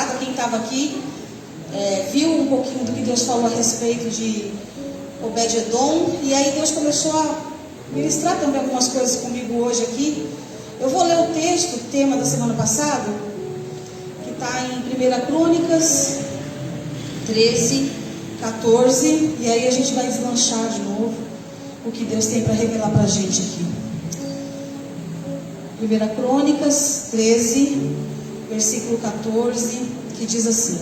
passada, quem estava aqui, viu um pouquinho do que Deus falou a respeito de Obed-Edom, e aí Deus começou a ministrar também algumas coisas comigo hoje aqui. Eu vou ler o texto, o tema da semana passada, que está em 1 Crônicas 13, 14, e aí a gente vai deslanchar de novo o que Deus tem para revelar para a gente aqui. 1 Crônicas 13, versículo 14, que diz assim: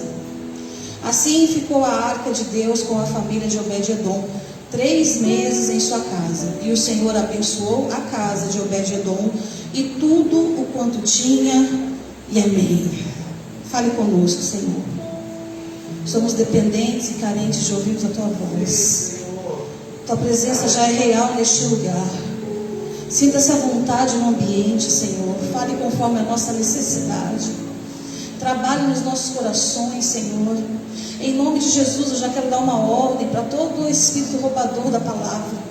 Assim ficou a arca de Deus com a família de Obed-Edom 3 meses em sua casa, e o Senhor abençoou a casa de Obed-Edom e tudo o quanto tinha, e amém. Fale conosco, Senhor. Somos dependentes e carentes de ouvirmos a Tua voz. Tua presença já é real neste lugar. Sinta-se à vontade no ambiente, Senhor. Fale conforme a nossa necessidade. Trabalhe nos nossos corações, Senhor. Em nome de Jesus, eu já quero dar uma ordem para todo o espírito roubador da palavra.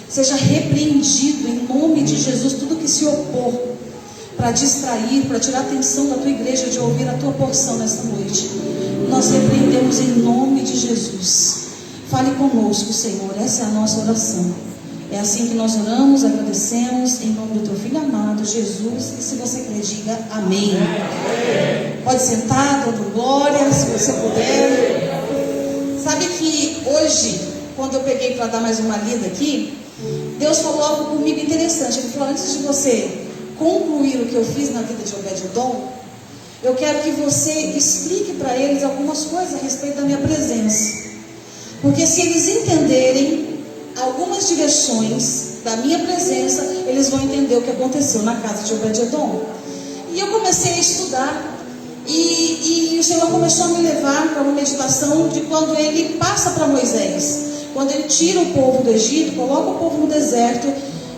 Seja repreendido em nome de Jesus tudo que se opor para distrair, para tirar a atenção da tua igreja de ouvir a tua porção nesta noite. Nós repreendemos em nome de Jesus. Fale conosco, Senhor. Essa é a nossa oração. É assim que nós oramos, agradecemos em nome do teu Filho amado, Jesus. E se você quer, diga amém. Pode sentar, dando glória, se você puder. Sabe que hoje, quando eu peguei para dar mais uma lida aqui, Deus falou algo comigo interessante. Ele falou: antes de você concluir o que eu fiz na vida de Obed-Edom, eu quero que você explique para eles algumas coisas a respeito da minha presença. Porque se eles entenderem algumas direções da minha presença, eles vão entender o que aconteceu na casa de Obed-Edom. E eu comecei a estudar, e o Senhor começou a me levar para uma meditação de quando Ele passa para Moisés, quando Ele tira o povo do Egito, coloca o povo no deserto,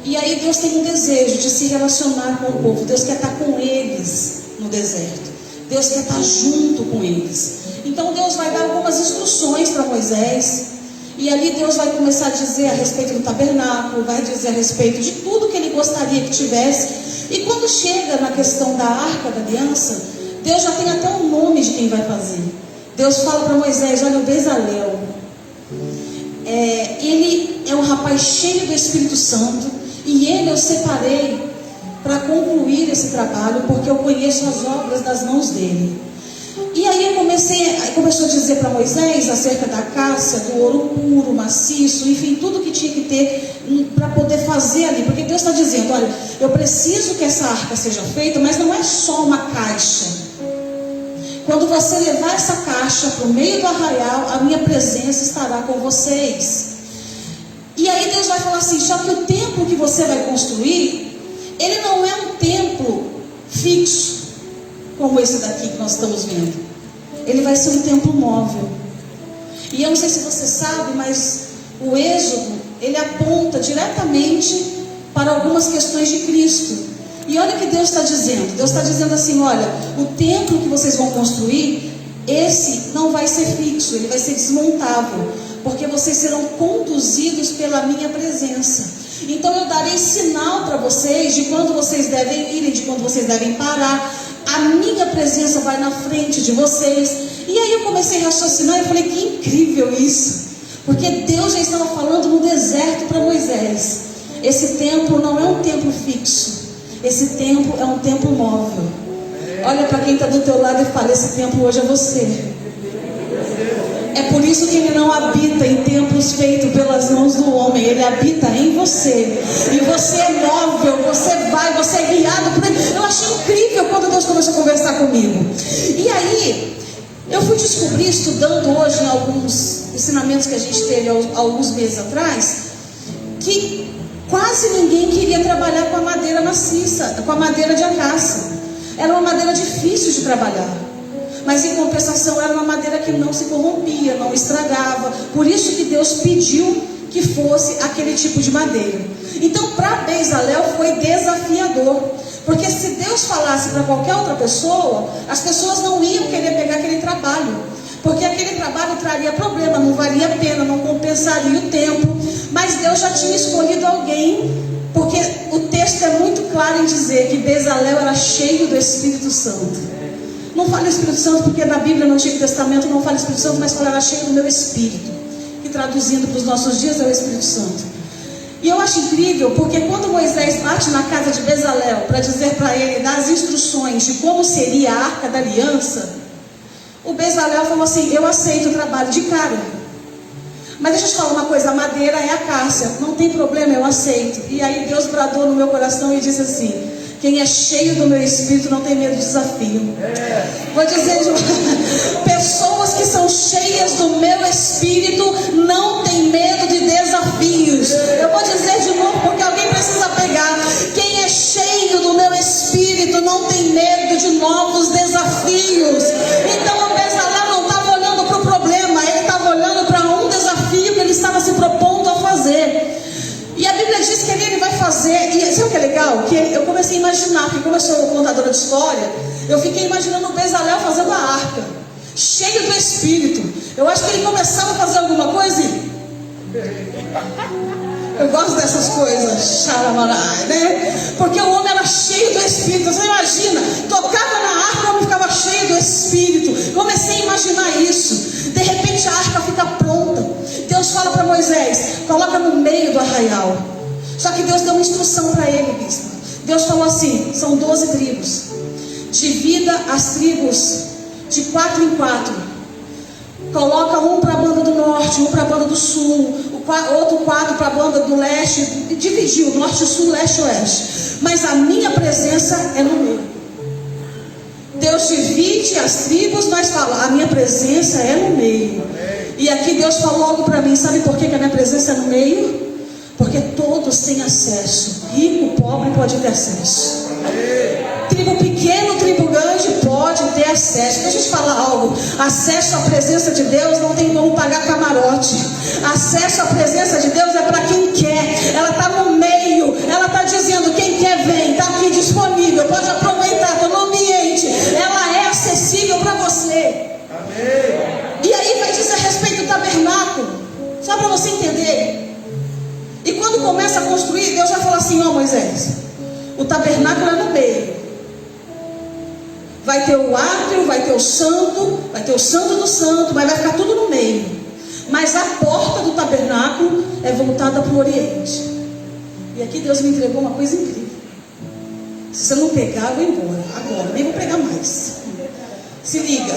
e aí Deus tem um desejo de se relacionar com o povo. Deus quer estar com eles no deserto, Deus quer estar junto com eles. Então Deus vai dar algumas instruções para Moisés, e ali Deus vai começar a dizer a respeito do tabernáculo, vai dizer a respeito de tudo que Ele gostaria que tivesse. E quando chega na questão da arca da aliança, Deus já tem até o nome de quem vai fazer. Deus fala para Moisés: olha, o Bezalel, ele é um rapaz cheio do Espírito Santo, e ele eu separei para concluir esse trabalho, porque eu conheço as obras das mãos dele. E aí começou a dizer para Moisés acerca da cássia, do ouro puro, maciço, enfim, tudo que tinha que ter para poder fazer ali. Porque Deus está dizendo: olha, eu preciso que essa arca seja feita, mas não é só uma caixa. Quando você levar essa caixa para o meio do arraial, a minha presença estará com vocês. E aí Deus vai falar assim: só que o templo que você vai construir, ele não é um templo fixo, como esse daqui que nós estamos vendo. Ele vai ser um templo móvel. E eu não sei se você sabe, mas o Êxodo, ele aponta diretamente para algumas questões de Cristo. E olha o que Deus está dizendo. Deus está dizendo assim: olha, o templo que vocês vão construir, esse não vai ser fixo, ele vai ser desmontável, porque vocês serão conduzidos pela minha presença. Então eu darei sinal para vocês de quando vocês devem ir e de quando vocês devem parar. A minha presença vai na frente de vocês. E aí eu comecei a raciocinar e falei: que incrível isso, porque Deus já estava falando no deserto para Moisés: esse templo não é um templo fixo, esse templo é um templo móvel. Olha para quem está do teu lado e fala: esse templo hoje é você. É por isso que ele não habita em templos feitos pelas mãos do homem. Ele habita em você. E você é móvel, você vai, você é guiado por ele. Eu achei incrível quando Deus começou a conversar comigo. E aí, eu fui descobrir, estudando hoje em alguns ensinamentos que a gente teve alguns meses atrás, que quase ninguém queria trabalhar com a madeira maciça, com a madeira de acácia. Era uma madeira difícil de trabalhar, mas em compensação era uma madeira que não se corrompia, não estragava. Por isso que Deus pediu que fosse aquele tipo de madeira. Então para Bezalel foi desafiador, porque se Deus falasse para qualquer outra pessoa, as pessoas não iam querer pegar aquele trabalho, porque aquele trabalho traria problema, não valia a pena, não compensaria o tempo. Mas Deus já tinha escolhido alguém, porque o texto é muito claro em dizer que Bezalel era cheio do Espírito Santo. Não fala Espírito Santo porque na Bíblia, no Antigo Testamento, não fala Espírito Santo, mas fala era cheio do meu Espírito, que traduzindo para os nossos dias é o Espírito Santo. E eu acho incrível, porque quando Moisés bate na casa de Bezalel para dizer para ele, dar as instruções de como seria a Arca da Aliança, o Bezalel falou assim: eu aceito o trabalho de cara. Mas deixa eu te falar uma coisa, a madeira é acácia, não tem problema, eu aceito. E aí Deus bradou no meu coração e disse assim: quem é cheio do meu Espírito não tem medo de desafio. Vou dizer de pessoas que são cheias do meu Espírito não tem medo de desafios. Eu vou dizer de novo porque alguém precisa pegar. Quem é cheio do meu Espírito não tem medo de novos desafios. Então o Bezalel não estava olhando para o problema, ele estava olhando para um desafio que ele estava se propondo a fazer. E a Bíblia diz que ele vai fazer. E sabe o que é legal? Que eu comecei a imaginar, porque como eu sou contadora de história, eu fiquei imaginando o Bezalel fazendo a arca, cheio do Espírito. Eu acho que ele começava a fazer alguma coisa e... eu gosto dessas coisas, xaramarai, né? Porque o homem era cheio do Espírito. Você imagina, tocava na arca, o homem ficava cheio do Espírito. Comecei a imaginar isso. De repente a arca fica pronta. Deus fala para Moisés: coloca no meio do arraial. Só que Deus deu uma instrução para ele, bispo. Deus falou assim: são 12 tribos. Divida as tribos de 4 em 4. Coloca um para a banda do norte, um para a banda do sul, outro 4 para a banda do leste. Dividiu, norte, sul, leste, oeste. Mas a minha presença é no meio. Deus divide as tribos, mas fala: a minha presença é no meio. E aqui Deus falou algo para mim: sabe por que a minha presença é no meio? Porque todos têm acesso. Rico, pobre pode ter acesso. Tribo pequeno, tribo grande pode ter acesso. Deixa eu te falar algo: acesso à presença de Deus não tem como pagar camarote. Acesso à presença de Deus é para quem quer. Ela está no meio. Ela está dizendo: quem quer vem, está aqui disponível, pode aproveitar, estou no ambiente. Ela é acessível para você. Amém. E aí vai dizer a respeito do tabernáculo, só para você entender. E quando começa a construir, Deus já fala assim: ó Moisés, o tabernáculo é no meio. Vai ter o átrio, vai ter o santo do santo, mas vai ficar tudo no meio. Mas a porta do tabernáculo é voltada para o oriente. E aqui Deus me entregou uma coisa incrível. Se você não pegar, eu vou embora agora, nem vou pregar mais. Se liga.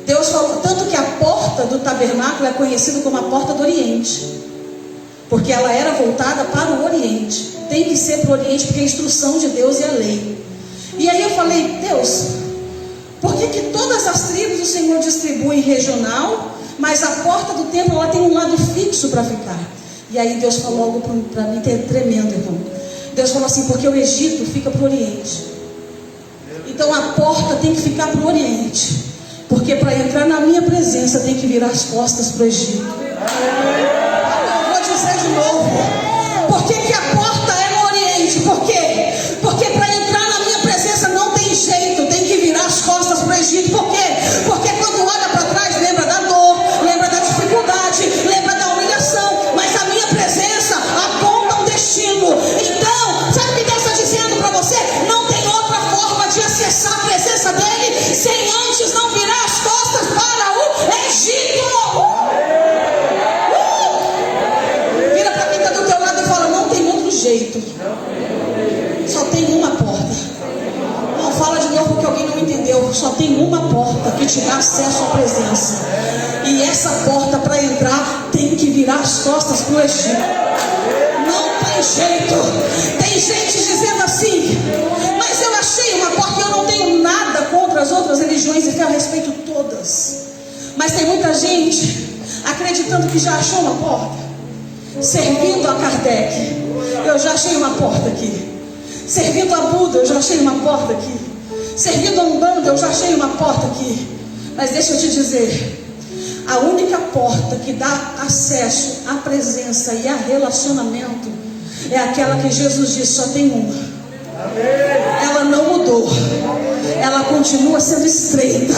Deus falou, tanto que a porta do tabernáculo é conhecida como a porta do oriente, porque ela era voltada para o oriente. Tem que ser para o oriente, porque é a instrução de Deus e a lei. E aí eu falei: Deus, por que todas as tribos o Senhor distribui regional, mas a porta do templo ela tem um lado fixo para ficar? E aí Deus falou algo para mim tremendo, irmão. Deus falou assim: porque o Egito fica para o oriente, então a porta tem que ficar para o oriente, porque para entrar na minha presença tem que virar as costas para o Egito. Eu vou dizer de novo: por que a porta é no oriente? Por quê? Porque para entrar na minha presença não tem jeito, tem que virar as costas para o Egito. Por quê? Porque quando olha para trás, lembra da dor, lembra da dificuldade, lembra da humilhação, mas a minha presença aponta um destino. Então, sabe o que Deus está dizendo para você? Não tem outra forma de acessar a presença dele sem antes não virar as costas para o Egito. Vira para quem está do teu lado e fala: não tem outro jeito, só tem uma porta. Não, fala de novo porque alguém não entendeu. Só tem uma porta que te dá acesso à presença, e essa porta para entrar tem que virar as costas para o Egito. Não tem jeito. Tem gente dizendo assim: mas eu achei uma porta. Eu não tenho nada contra as outras religiões e eu respeito todas, mas tem muita gente acreditando que já achou uma porta. Servindo a Kardec, eu já achei uma porta aqui. Servindo a Buda, eu já achei uma porta aqui. Servindo a Umbanda, eu já achei uma porta aqui. Mas deixa eu te dizer, a única porta que dá acesso à presença e a relacionamento é aquela que Jesus disse: só tem uma. Ela não mudou, ela continua sendo estreita,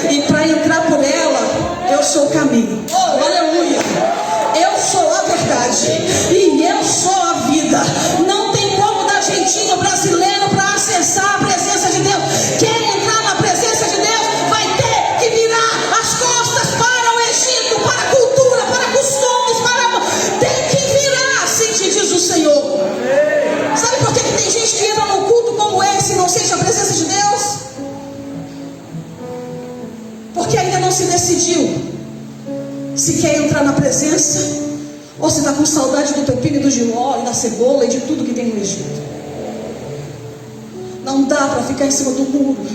e para entrar por ela, eu sou o caminho. Oh, aleluia! Eu sou a verdade e eu sou a vida. Não tem como dar jeitinho brasileiro para acessar a presença de Deus. Quer entrar na presença se decidiu se quer entrar na presença ou se está com saudade do pepino e do jiló e da cebola e de tudo que tem no Egito. Não dá para ficar em cima do muro.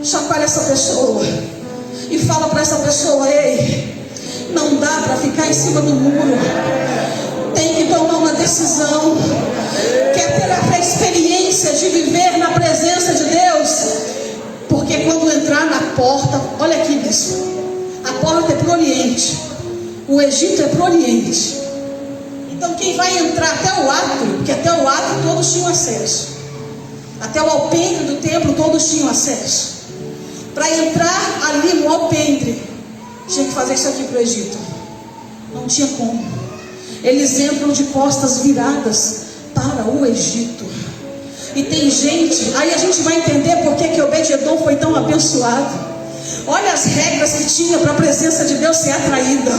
Chacoalha essa pessoa e fala para essa pessoa: ei, não dá para ficar em cima do muro. Tem que tomar uma decisão. Quer ter a experiência de viver na presença de Deus? Porque quando entrar na porta, olha aqui, bispo, a porta é para o Oriente, o Egito é para o Oriente. Então quem vai entrar até o átrio, porque até o átrio todos tinham acesso, até o alpendre do templo todos tinham acesso. Para entrar ali no alpendre, tinha que fazer isso aqui para o Egito. Não tinha como. Eles entram de costas viradas para o Egito. E tem gente, aí a gente vai entender por que Obed-Edom foi tão abençoado. Olha as regras que tinha para a presença de Deus ser atraída.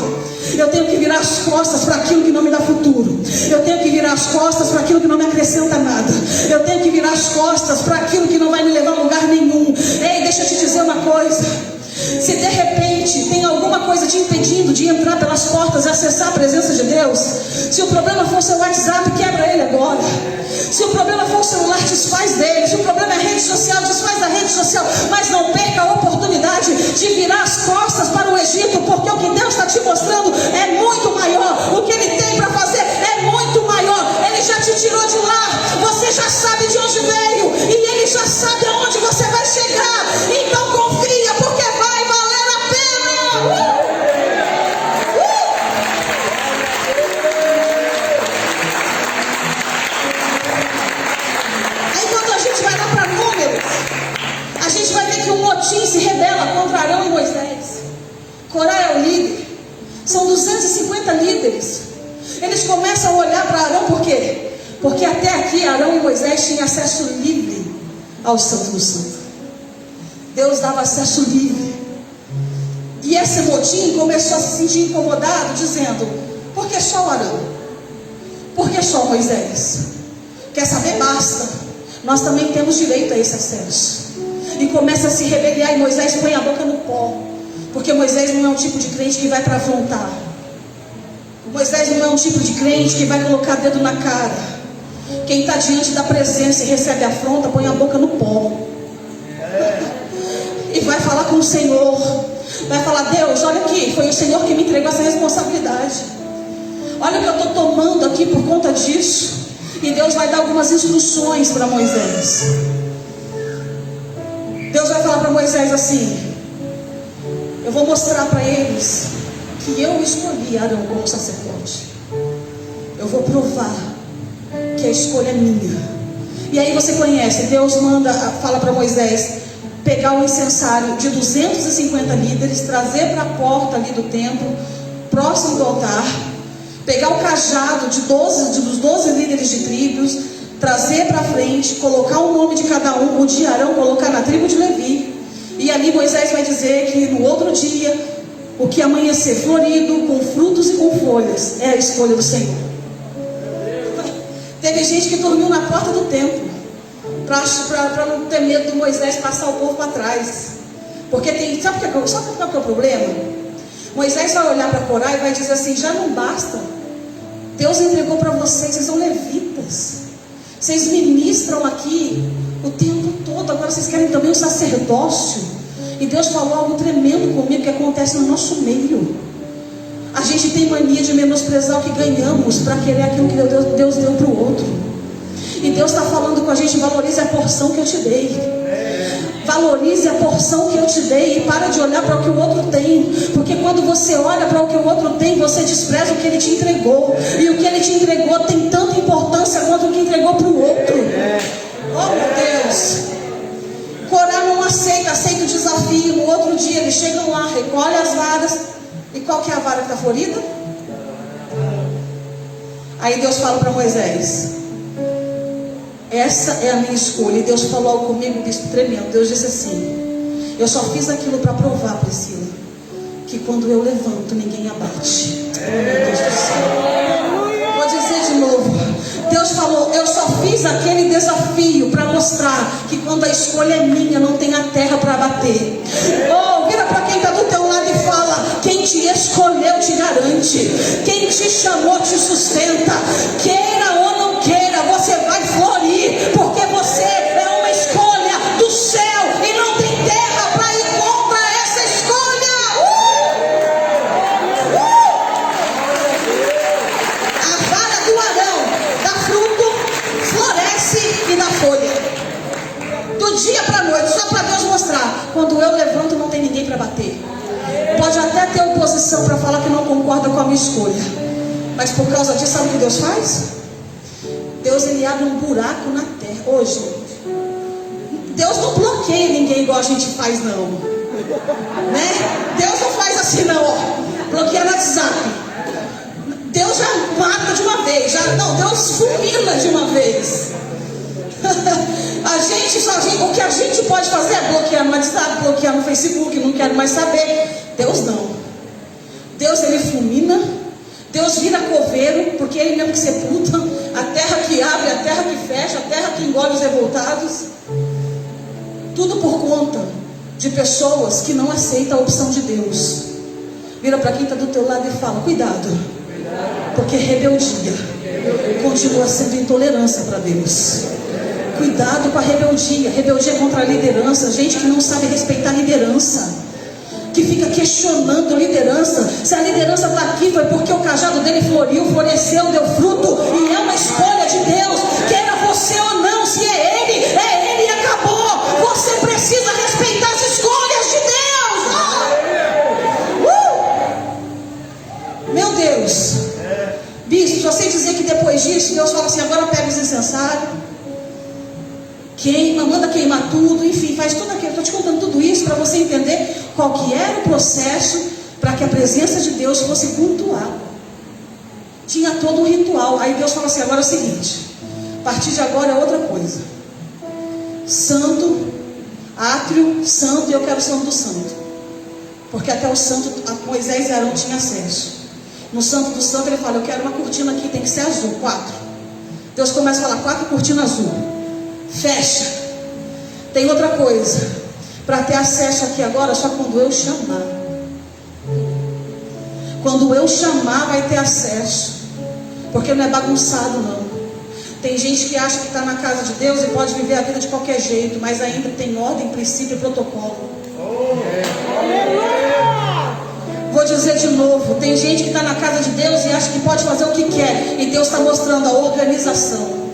Eu tenho que virar as costas para aquilo que não me dá futuro. Eu tenho que virar as costas para aquilo que não me acrescenta nada. Eu tenho que virar as costas para aquilo que não vai me levar a lugar nenhum. Ei, deixa eu te dizer uma coisa. Se de repente tem alguma coisa te impedindo de entrar pelas portas e acessar a presença de Deus, se o problema for o seu WhatsApp, quebra ele agora. Se o problema for o celular, desfaz dele. Se o problema é rede social, desfaz da rede social. Mas não perca a oportunidade de virar as costas para o Egito, porque o que Deus está te mostrando é muito maior. O que Ele tem para fazer é muito maior. Ele já te tirou de lá, você já sabe de onde veio, e Ele já sabe aonde você vai chegar. Então confia, porque vai valer a pena. Aí quando a gente vai lá para Números, a gente vai ver que um motim se rebela contra Arão e Moisés. Corá é o líder. São 250 líderes. Eles começam a olhar para Arão, por quê? Porque até aqui Arão e Moisés tinham acesso livre ao Santo do Santo. Deus dava acesso livre. E esse motim começou a se sentir incomodado, dizendo: por que só Arão? Por que só Moisés? Quer saber? Basta. Nós também temos direito a esse acesso. E começa a se rebeliar, e Moisés põe a boca no pó. Porque Moisés não é um tipo de crente que vai para afrontar. Moisés não é um tipo de crente que vai colocar dedo na cara. Quem está diante da presença e recebe afronta, põe a boca no pó. E vai falar com o Senhor. Vai falar: Deus, olha aqui, foi o Senhor que me entregou essa responsabilidade. Olha o que eu estou tomando aqui por conta disso. E Deus vai dar algumas instruções para Moisés. Deus vai falar para Moisés assim: eu vou mostrar para eles que eu escolhi Arão como sacerdote. Eu vou provar que a escolha é minha. E aí você conhece, Deus fala para Moisés pegar o incensário de 250 líderes, trazer para a porta ali do templo, próximo do altar, pegar o cajado dos 12 líderes de tribos, trazer para frente, colocar o nome de cada um, o de Arão colocar na tribo de Levi. E ali Moisés vai dizer que no outro dia, o que amanhecer florido, com frutos e com folhas, é a escolha do Senhor. Teve gente que dormiu na porta do templo, para não ter medo de Moisés passar o povo para trás. Porque sabe qual que é o problema? Moisés vai olhar para Corá e vai dizer assim: já não basta, Deus entregou para vocês, vocês são levitas, vocês ministram aqui o tempo todo, agora vocês querem também o sacerdócio. E Deus falou algo tremendo comigo que acontece no nosso meio. A gente tem mania de menosprezar o que ganhamos para querer aquilo que Deus deu para o outro. E Deus está falando com a gente: valorize a porção que eu te dei. Valorize a porção que eu te dei e para de olhar para o que o outro tem. Porque quando você olha para o que o outro tem, você despreza o que ele te entregou. E o que ele te entregou tem tanta importância quanto o que entregou para o outro. Oh meu Deus. Corá não aceita o desafio. No outro dia eles chegam lá, recolhem as varas. E qual que é a vara que está florida? Aí Deus fala para Moisés: essa é a minha escolha. E Deus falou algo comigo, bispo, tremendo. Deus disse assim: eu só fiz aquilo para provar, Priscila, que quando eu levanto, ninguém abate. Oh meu Deus do céu. Vou dizer de novo. Deus falou: eu só fiz aquele desafio para mostrar que quando a escolha é minha, não tem a terra para bater. Oh, vira para quem está do teu quando eu levanto não tem ninguém para bater. Pode até ter oposição para falar que não concorda com a minha escolha, mas por causa disso, sabe o que Deus faz? Deus, ele abre um buraco na terra. Hoje, Deus não bloqueia ninguém igual a gente faz, não, né? Deus não faz assim, não, ó, bloqueia no WhatsApp. Deus já mata de uma vez, Deus fulmina de uma vez. O que a gente pode fazer é bloquear no WhatsApp, bloquear no Facebook, não quero mais saber. Deus não. Deus, ele fulmina. Deus vira coveiro, porque ele mesmo que sepulta. A terra que abre, a terra que fecha, a terra que engole os revoltados. Tudo por conta de pessoas que não aceitam a opção de Deus. Vira para quem está do teu lado e fala: cuidado, porque rebeldia continua sendo intolerância para Deus. Cuidado com a rebeldia. Rebeldia contra a liderança. Gente que não sabe respeitar a liderança, que fica questionando a liderança. Se a liderança está aqui, foi porque o cajado dele floriu, floresceu, deu fruto, e é uma escolha de Deus, queira você ou não. Se é ele e acabou. Você precisa respeitar as escolhas de Deus. Meu Deus. Bispo, só sei dizer que depois disso Deus fala assim: agora pega os incensários, queima, manda queimar tudo, enfim, faz tudo aquilo. Estou te contando tudo isso para você entender qual que era o processo para que a presença de Deus fosse cultuada. Tinha todo um ritual. Aí Deus fala assim: agora é o seguinte, a partir de agora é outra coisa. Santo, átrio, santo, e eu quero o santo do santo, porque até o santo, Moisés e Arão tinham acesso. No santo do santo ele fala: eu quero uma cortina aqui, tem que ser azul, 4. Deus começa a falar: 4 cortinas azul. Fecha. Tem outra coisa, para ter acesso aqui agora, só quando eu chamar. Quando eu chamar vai ter acesso, porque não é bagunçado, não. Tem gente que acha que está na casa de Deus e pode viver a vida de qualquer jeito, mas ainda tem ordem, princípio e protocolo. Vou dizer de novo: tem gente que está na casa de Deus e acha que pode fazer o que quer, e Deus está mostrando a organização.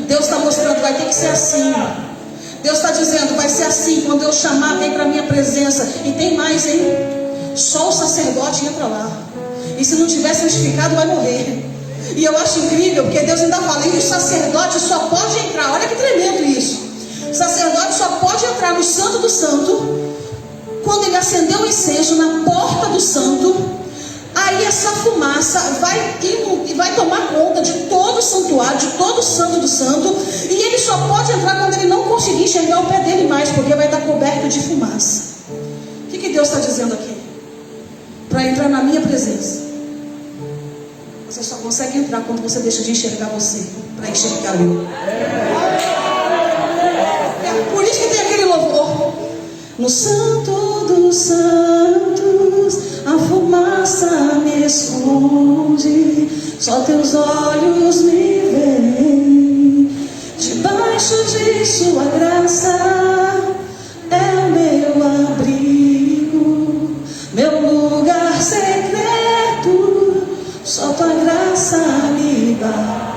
Deus está mostrando: vai ter que ser assim. Deus está dizendo: vai ser assim, quando eu chamar, vem para a minha presença. E tem mais, hein? Só o sacerdote entra lá, e se não tiver santificado vai morrer. E eu acho incrível, porque Deus ainda fala: e o sacerdote só pode entrar. Olha que tremendo isso. O sacerdote só pode entrar no santo do santo quando ele acendeu o incenso na porta do santo. Aí essa fumaça vai tomar conta de todo o santuário, de todo o santo do santo. E ele só pode entrar quando ele não conseguir enxergar o pé dele mais, porque vai estar coberto de fumaça. O que Deus está dizendo aqui? Para entrar na minha presença, você só consegue entrar quando você deixa de enxergar você, para enxergar eu. É por isso que tem aquele louvor: no santo dos santos, a fumaça me esconde, só teus olhos me veem. Debaixo de sua graça é o meu abrigo, meu lugar secreto, só tua graça me basta.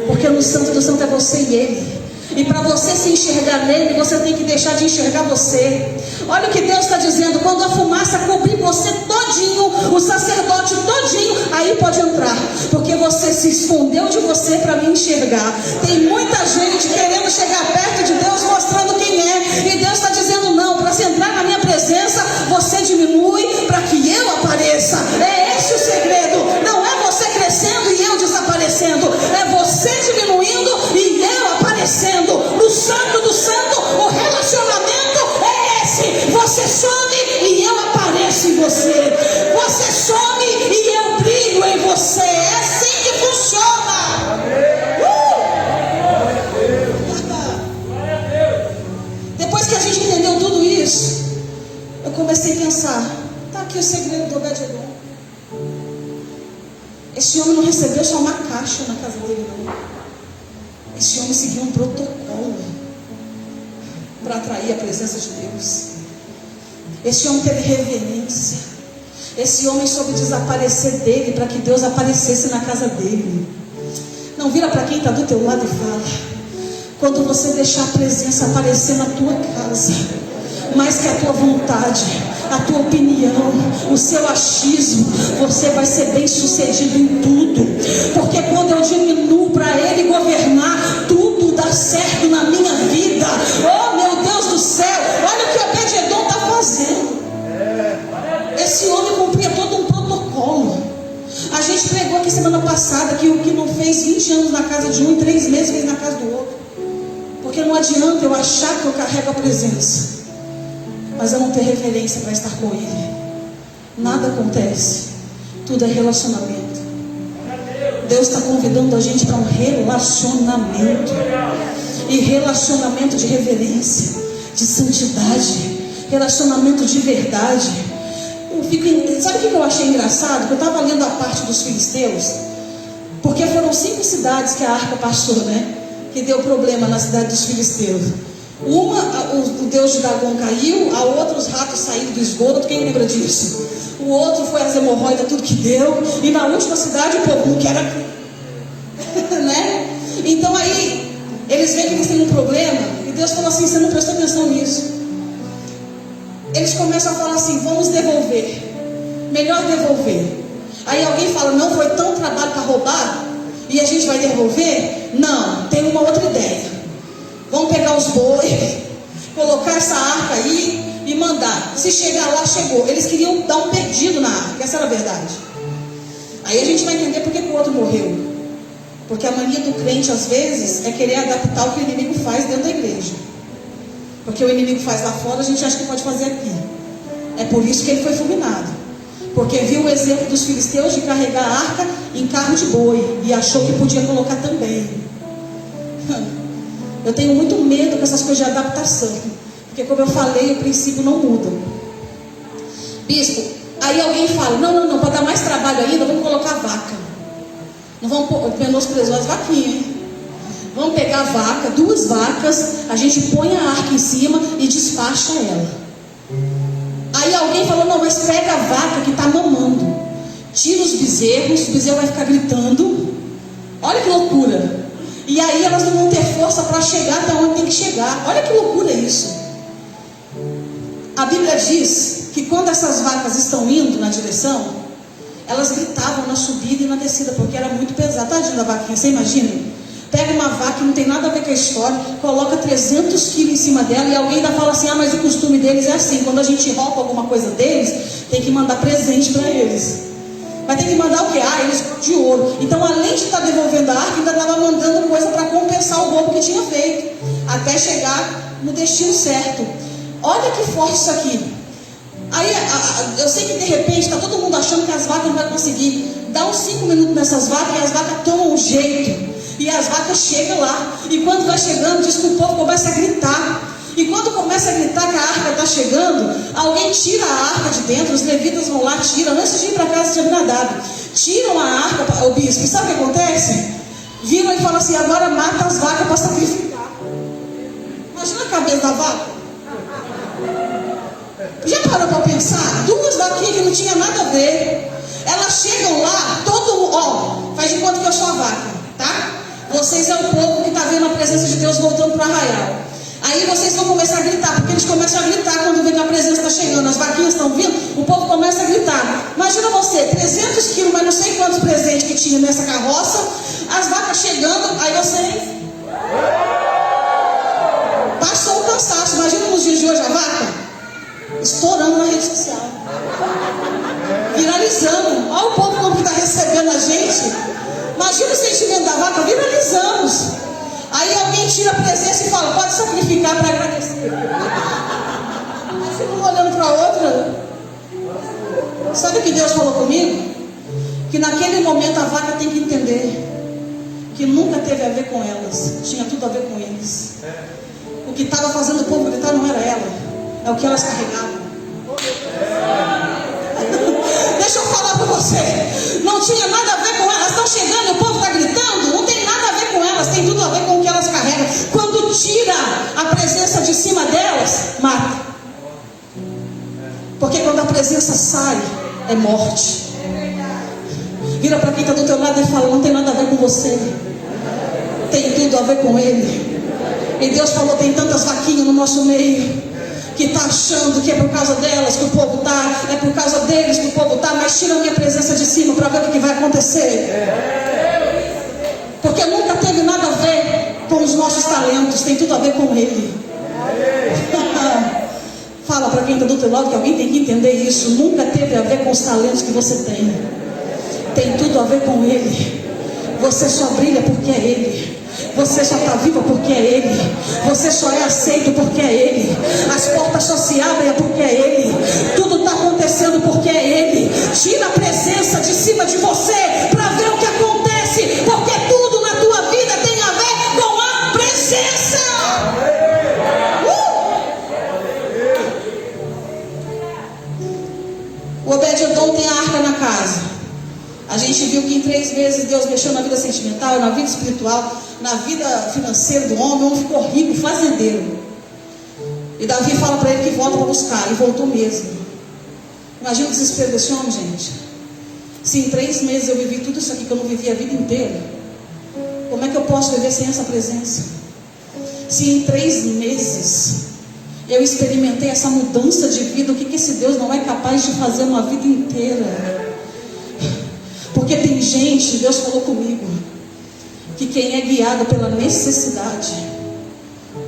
Porque no santo do santo é você e ele. E para você se enxergar nele, você tem que deixar de enxergar você. Olha o que Deus está dizendo: quando a fumaça cobrir você todinho, o sacerdote todinho, aí pode entrar, porque você se escondeu de você para me enxergar. Tem muita gente querendo chegar perto de Deus, mostrando quem é, e Deus está dizendo: não, para você entrar na minha presença, você diminui para que eu apareça. É esse o segredo. Não é você crescendo e eu desaparecendo, é você diminuindo e eu aparecendo. No santo do santo, o relacionamento é esse: você some e eu apareço em você, você some e eu brilho em você. É assim que funciona. Depois que a gente entendeu tudo isso, eu comecei a pensar: está aqui o segredo do Obed-Edom. Esse homem não recebeu só uma caixa na casa dele, não. Esse homem seguiu um protocolo para atrair a presença de Deus. Esse homem teve reverência. Esse homem soube desaparecer dele para que Deus aparecesse na casa dele. Não, vira para quem está do teu lado e fala: Quando você deixar a presença aparecer na tua casa, mais que a tua vontade, a tua opinião, o seu achismo, você vai ser bem sucedido em tudo. Porque quando eu diminuo para Ele governar, tudo dá certo na minha vida. Oh meu Deus do céu, olha o que Obed-Edom está fazendo. Esse homem cumpria todo um protocolo. A gente pregou aqui semana passada que o que não fez 20 anos na casa de um, em 3 meses fez na casa do outro. Porque não adianta eu achar que eu carrego a presença, mas eu não ter referência para estar com Ele. Nada acontece. Tudo é relacionamento. Deus está convidando a gente para um relacionamento. E relacionamento de reverência, de santidade, relacionamento de verdade. Sabe o que eu achei engraçado? Que eu estava lendo a parte dos filisteus, porque foram 5 cidades que a arca passou, né? Que deu problema na cidade dos filisteus. Uma, o deus de Dagom caiu, a outra, os ratos saíram do esgoto. Quem lembra disso? O outro foi as hemorroidas, tudo que deu. E na última cidade o povo não quer né? Então aí eles veem que eles têm um problema, e Deus fala assim: você não prestou atenção nisso. Eles começam a falar assim: vamos devolver, melhor devolver. Aí alguém fala: não, foi tão trabalho para roubar e a gente vai devolver? Não, tem uma outra ideia. Vamos pegar os bois, colocar essa arca aí e mandar. Se chegar lá, chegou. Eles queriam dar um perdido na arca, essa era a verdade. Aí a gente vai entender por que o outro morreu. Porque a mania do crente às vezes é querer adaptar o que o inimigo faz dentro da igreja. Porque o inimigo faz lá fora, a gente acha que pode fazer aqui. É por isso que ele foi fulminado. Porque viu o exemplo dos filisteus de carregar a arca em carro de boi e achou que podia colocar também. Eu tenho muito medo com essas coisas de adaptação, porque como eu falei, o princípio não muda. Bispo, aí alguém fala: não, para dar mais trabalho ainda, vamos colocar vaca. Não vamos menosprezar as vaquinhas, hein? Vamos pegar a vaca, 2 vacas, a gente põe a arca em cima e despacha ela. Aí alguém falou: não, mas pega a vaca que está mamando, tira os bezerros, o bezerro vai ficar gritando. Olha que loucura. E aí elas não vão ter força para chegar até onde tem que chegar. Olha que loucura isso. A Bíblia diz que quando essas vacas estão indo na direção, elas gritavam na subida e na descida, porque era muito pesado. Tadinha da vaquinha, você imagina? Pega uma vaca que não tem nada a ver com a história, coloca 300 quilos em cima dela, e alguém ainda fala assim: mas o costume deles é assim, quando a gente rouba alguma coisa deles, tem que mandar presente para eles. Mas tem que mandar o quê? Eles de ouro. Então, além de estar devolvendo a arca, ainda estava mandando coisa para compensar o roubo que tinha feito, até chegar no destino certo. Olha que forte isso aqui. Aí eu sei que de repente está todo mundo achando que as vacas não vão conseguir. Dá uns 5 minutos nessas vacas e as vacas tomam um jeito. E as vacas chegam lá. E quando vai chegando, diz que o povo começa a gritar. E quando começa a gritar que a arca está chegando, alguém tira a arca de dentro. Os levitas vão lá, tiram. Antes de ir para casa de Abinadab, tiram a arca, o bispo. E sabe o que acontece? Viram e falam assim: agora mata as vacas para sacrificar. Imagina a cabeça da vaca. Já parou para pensar? 2 vaquinhas que não tinha nada a ver. Elas chegam lá, todo mundo, faz de conta que eu sou a vaca, tá? Vocês é o povo que está vendo a presença de Deus voltando para o arraial. Aí vocês vão começar a gritar, porque eles começam a gritar quando vê que a presença está chegando. As vaquinhas estão vindo, o povo começa a gritar. Imagina você, 300 quilos, mas não sei quantos presentes que tinha nessa carroça, as vacas chegando, aí você passou o cansaço. Imagina nos dias de hoje a vaca estourando na rede social, viralizando. Olha o povo como está recebendo a gente. Imagina o sentimento da vaca, viralizamos. Aí alguém tira a presença e fala: pode sacrificar para agradecer. Aí fica uma olhando para a outra. Sabe o que Deus falou comigo? Que naquele momento a vaca tem que entender que nunca teve a ver com elas, tinha tudo a ver com eles. O que estava fazendo o povo gritar não era ela, é o que elas carregavam. Deixa eu falar para você, não tinha nada a ver com elas. Estão chegando, o povo está gritando, não tem nada a ver com elas, tem tudo a ver com o que elas carregam. Quando tira a presença de cima delas, mata. Porque quando a presença sai, é morte. Vira para quem está do teu lado e fala: não tem nada a ver com você, tem tudo a ver com ele. E Deus falou: tem tantas vaquinhas no nosso meio que está achando que é por causa delas que o povo está, é por causa deles que o povo está, mas tira a minha presença de cima para ver o que vai acontecer. Porque nunca teve nada a ver com os nossos talentos, tem tudo a ver com Ele. Fala para quem está do teu lado que alguém tem que entender isso. Nunca teve a ver com os talentos que você tem, tem tudo a ver com Ele. Você só brilha porque é Ele. Você só está viva porque é Ele. Você só é aceito porque é Ele. As portas só se abrem porque é Ele. Tudo está acontecendo porque é Ele. Tira a presença de cima de você para ver o que acontece, porque tudo na tua vida tem a ver com a presença. O Obed-Edom tem a arca na casa. A gente viu que em 3 meses Deus mexeu na vida sentimental, na vida espiritual, na vida financeira do homem. O homem ficou rico, fazendeiro. E Davi fala para ele que volta para buscar. E voltou mesmo. Imagina o desespero desse homem, gente. Se em 3 meses eu vivi tudo isso aqui que eu não vivi a vida inteira, como é que eu posso viver sem essa presença? Se em 3 meses eu experimentei essa mudança de vida, o que esse Deus não é capaz de fazer uma vida inteira? Porque tem gente, Deus falou comigo, que quem é guiado pela necessidade,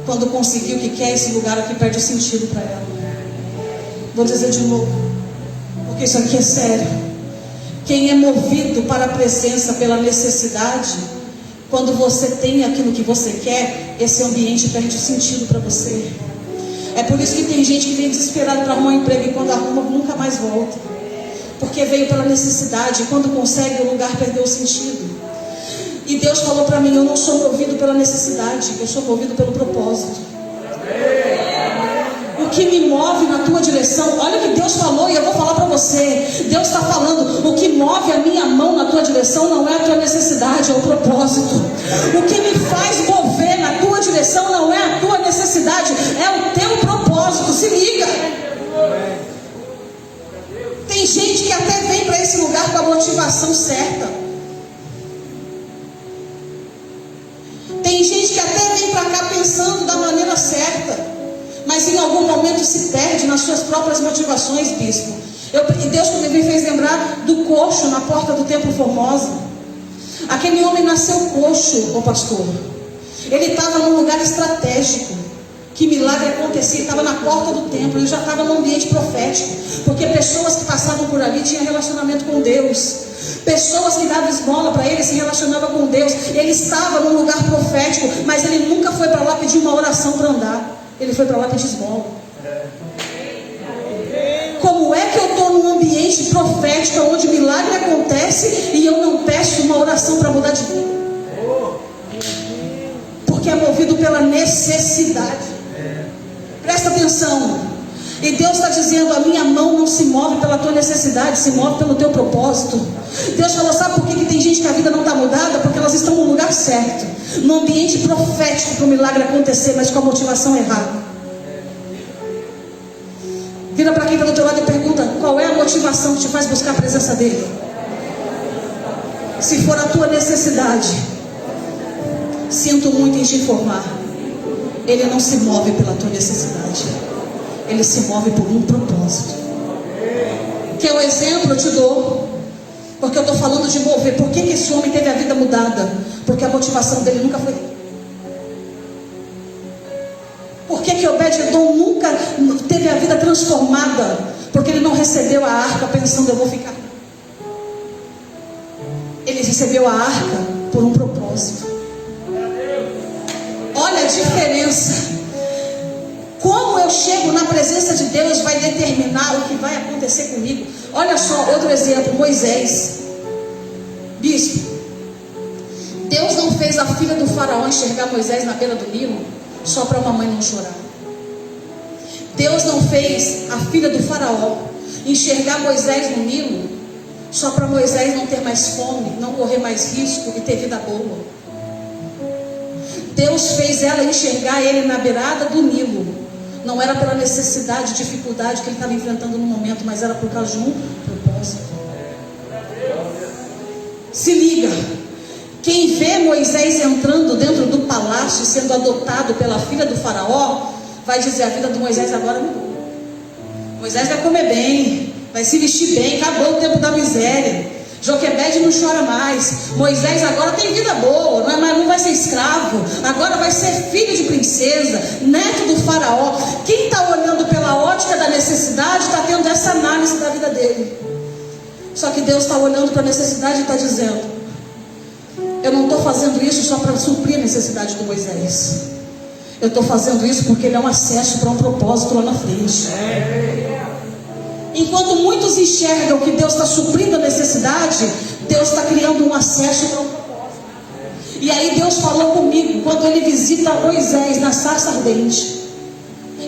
quando conseguir o que quer, esse lugar aqui perde o sentido para ela. Vou dizer de novo, porque isso aqui é sério. Quem é movido para a presença pela necessidade, quando você tem aquilo que você quer, esse ambiente perde o sentido para você. É por isso que tem gente que vem desesperado para arrumar um emprego e quando arruma nunca mais volta. Porque veio pela necessidade, e quando consegue o lugar perdeu o sentido. E Deus falou para mim: eu não sou movido pela necessidade, eu sou movido pelo propósito. O que me move na tua direção, olha o que Deus falou e eu vou falar para você. Deus está falando: o que move a minha mão na tua direção não é a tua necessidade, é o propósito. O que me faz mover na tua direção não é a tua necessidade, é o teu propósito. Se liga. Tem gente que até vem para esse lugar com a motivação certa. Tem gente que até vem para cá pensando da maneira certa, mas em algum momento se perde nas suas próprias motivações, bispo. Deus me fez lembrar do coxo na porta do Templo Formosa. Aquele homem nasceu coxo, ô pastor. Ele estava num lugar estratégico. Que milagre acontecia, estava na porta do templo, ele já estava no ambiente profético, porque pessoas que passavam por ali tinham relacionamento com Deus, pessoas que davam esmola para ele se relacionavam com Deus. Ele estava num lugar profético, mas ele nunca foi para lá pedir uma oração para andar, ele foi para lá pedir esmola. Como é que eu estou num ambiente profético onde milagre acontece e eu não peço uma oração para mudar de vida? Porque é movido pela necessidade. Presta atenção. E Deus está dizendo: a minha mão não se move pela tua necessidade, se move pelo teu propósito. Deus falou: sabe por que tem gente que a vida não está mudada? Porque elas estão no lugar certo, no ambiente profético para o milagre acontecer, mas com a motivação errada. Vira para quem está do teu lado e pergunta: qual é a motivação que te faz buscar a presença dele? Se for a tua necessidade, sinto muito em te informar, ele não se move pela tua necessidade, ele se move por um propósito. Que é o exemplo eu te dou, porque eu estou falando de mover. Por que esse homem teve a vida mudada? Porque a motivação dele nunca foi. Por que Obed-Edom nunca teve a vida transformada? Porque ele não recebeu a arca pensando: eu vou ficar. Ele recebeu a arca por um propósito. Olha a diferença. Como eu chego na presença de Deus vai determinar o que vai acontecer comigo. Olha só, outro exemplo: Moisés. Bispo, Deus não fez a filha do faraó enxergar Moisés na beira do Nilo só para uma mãe não chorar. Deus não fez a filha do faraó enxergar Moisés no Nilo só para Moisés não ter mais fome, não correr mais risco e ter vida boa. Deus fez ela enxergar ele na beirada do Nilo. Não era pela necessidade, dificuldade que ele estava enfrentando no momento, mas era por causa de um propósito. Se liga. Quem vê Moisés entrando dentro do palácio, sendo adotado pela filha do faraó, vai dizer: a vida do Moisés agora mudou. Moisés vai comer bem, vai se vestir bem, acabou o tempo da miséria. Joquebede não chora mais. Moisés agora tem vida boa, não vai ser escravo, agora vai ser filho de princesa, neto do faraó. Quem está olhando pela ótica da necessidade está tendo essa análise da vida dele. Só que Deus está olhando para a necessidade e está dizendo: eu não estou fazendo isso só para suprir a necessidade do Moisés. Eu estou fazendo isso porque ele é um acesso para um propósito lá na frente. Enquanto muitos enxergam que Deus está suprindo a necessidade, Deus está criando um acesso para um propósito. E aí Deus falou comigo, quando ele visita Moisés na sarça ardente,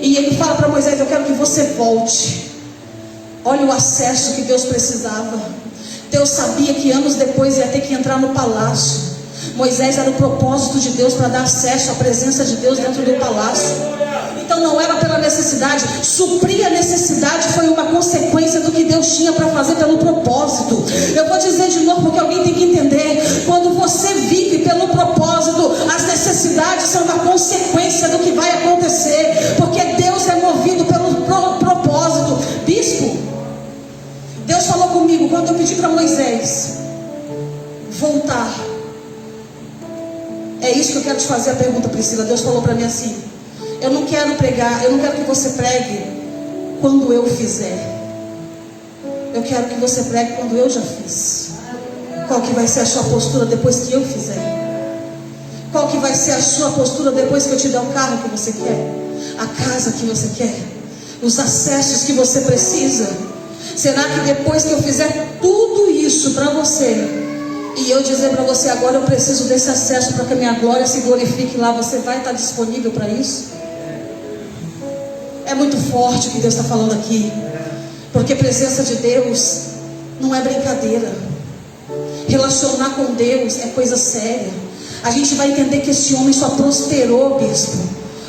e ele fala para Moisés: eu quero que você volte. Olha o acesso que Deus precisava. Deus sabia que anos depois ia ter que entrar no palácio. Moisés era o propósito de Deus para dar acesso à presença de Deus dentro do palácio. Então não era pela necessidade. Suprir a necessidade foi uma consequência do que Deus tinha para fazer pelo propósito. Eu vou dizer de novo, porque alguém tem que entender: quando você vive pelo propósito, as necessidades são uma consequência do que vai acontecer, porque Deus é movido pelo propósito. Bispo, Deus falou comigo quando eu pedi para Moisés voltar. É isso que eu quero te fazer a pergunta, Priscila. Deus falou para mim assim: eu não quero pregar, eu não quero que você pregue quando eu fizer. Eu quero que você pregue quando eu já fiz. Qual que vai ser a sua postura depois que eu fizer? Qual que vai ser a sua postura depois que eu te der o carro que você quer? A casa que você quer? Os acessos que você precisa? Será que depois que eu fizer tudo isso para você, e eu dizer para você: agora eu preciso desse acesso para que a minha glória se glorifique lá, você vai estar disponível para isso? É muito forte o que Deus está falando aqui, porque a presença de Deus não é brincadeira. Relacionar com Deus é coisa séria. A gente vai entender que esse homem só prosperou, bispo,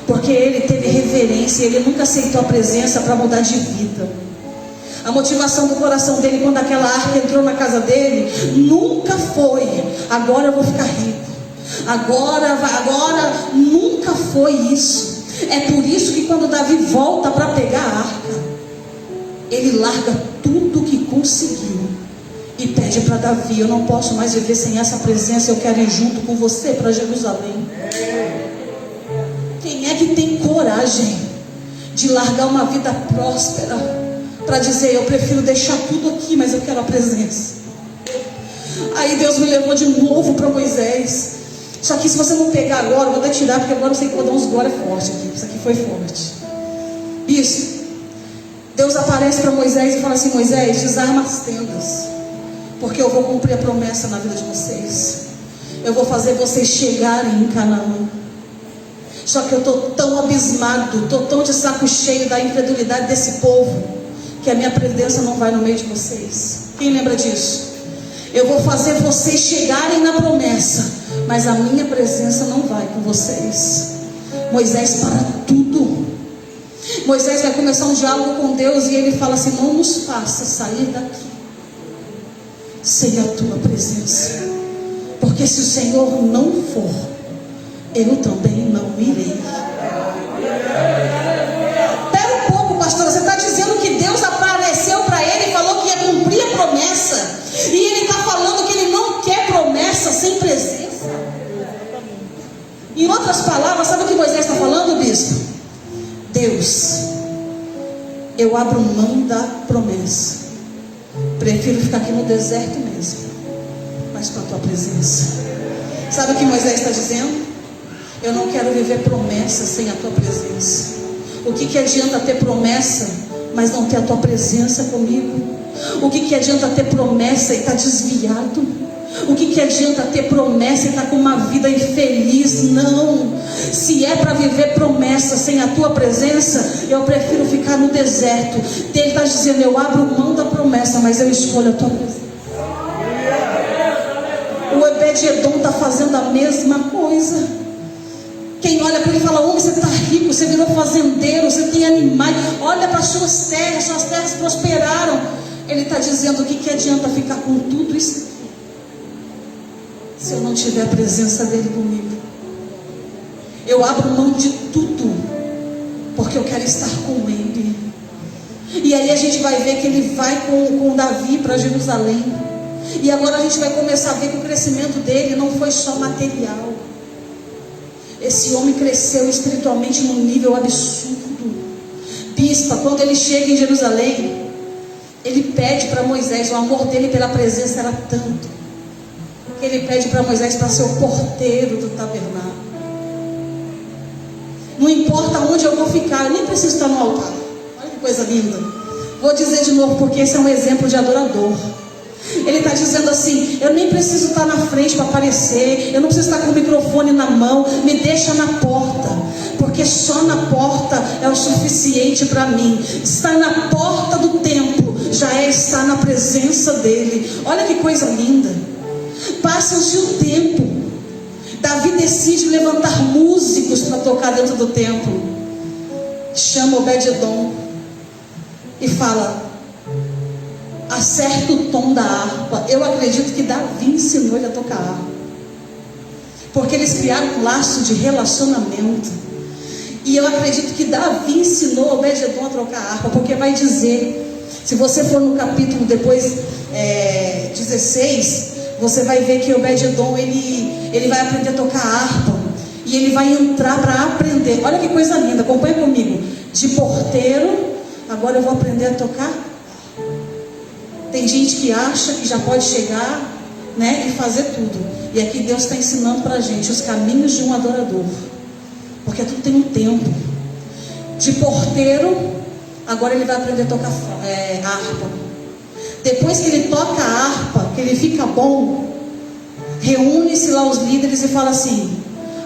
porque ele teve reverência. Ele nunca aceitou a presença para mudar de vida. A motivação do coração dele, quando aquela arca entrou na casa dele, nunca foi: agora eu vou ficar rico, agora nunca foi isso. É por isso que quando Davi volta para pegar a arca, ele larga tudo que conseguiu e pede para Davi: eu não posso mais viver sem essa presença, eu quero ir junto com você para Jerusalém. Quem é que tem coragem de largar uma vida próspera para dizer: eu prefiro deixar tudo aqui, mas eu quero a presença? Aí Deus me levou de novo para Moisés. Só que se você não pegar agora, eu vou até tirar, porque agora eu sei que vou dar uns glória forte aqui. Isso aqui foi forte. Isso. Deus aparece para Moisés e fala assim: Moisés, desarma as tendas, porque eu vou cumprir a promessa na vida de vocês. Eu vou fazer vocês chegarem em Canaã. Só que eu estou tão abismado, estou tão de saco cheio da incredulidade desse povo, que a minha presença não vai no meio de vocês. Quem lembra disso? Eu vou fazer vocês chegarem na promessa, mas a minha presença não vai com vocês. Moisés para tudo. Moisés vai começar um diálogo com Deus e ele fala assim: não nos faça sair daqui sem a tua presença, porque se o Senhor não for, eu também não irei. Espera um pouco, pastora, você está dizendo que Deus apareceu para ele e falou que ia cumprir a promessa, e ele está falando que ele não quer promessa sem presença? Em outras palavras, sabe o que Moisés está falando, bispo? Deus, eu abro mão da promessa, prefiro ficar aqui no deserto mesmo, mas com a tua presença. Sabe o que Moisés está dizendo? Eu não quero viver promessa sem a tua presença. O que adianta ter promessa, mas não ter a tua presença comigo? O que adianta ter promessa e estar desviado? O que adianta ter promessa e estar com uma vida infeliz? Não. Se é para viver promessa sem a tua presença, eu prefiro ficar no deserto. Ele está dizendo: eu abro mão da promessa, mas eu escolho a tua presença. O Obed-Edom está fazendo a mesma coisa. Quem olha para ele e fala: homem, você está rico, você virou fazendeiro, você tem animais, olha para as suas terras prosperaram. Ele está dizendo: o que adianta ficar com tudo isso se eu não tiver a presença dele comigo. Eu abro mão de tudo, porque eu quero estar com ele. E aí a gente vai ver que ele vai com Davi para Jerusalém. E agora a gente vai começar a ver que o crescimento dele não foi só material. Esse homem cresceu espiritualmente num nível absurdo. Bispa, quando ele chega em Jerusalém, ele pede para Moisés, o amor dele pela presença era tanto, que ele pede para Moisés para ser o porteiro do tabernáculo. Não importa onde eu vou ficar, eu nem preciso estar no altar. Olha que coisa linda. Vou dizer de novo, porque esse é um exemplo de adorador. Ele está dizendo assim: eu nem preciso estar na frente para aparecer, eu não preciso estar com o microfone na mão, me deixa na porta, porque só na porta é o suficiente para mim. Estar na porta do templo já é estar na presença dele. Olha que coisa linda. Passa-se o tempo, Davi decide levantar músicos para tocar dentro do templo. Chama Obed-edom e fala: acerta o tom da harpa. Eu acredito que Davi ensinou ele a tocar harpa, porque eles criaram um laço de relacionamento. E eu acredito que Davi ensinou Obed-edom a tocar harpa, porque vai dizer, se você for no capítulo depois 16, você vai ver que Obed-edom ele vai aprender a tocar harpa, e ele vai entrar para aprender. Olha que coisa linda, acompanha comigo. De porteiro, agora eu vou aprender a tocar. Tem gente que acha que já pode chegar, né, e fazer tudo. E aqui Deus está ensinando para a gente os caminhos de um adorador, porque tudo tem um tempo. De porteiro, agora ele vai aprender a tocar harpa. Depois que ele toca a harpa, que ele fica bom, reúne-se lá os líderes e fala assim: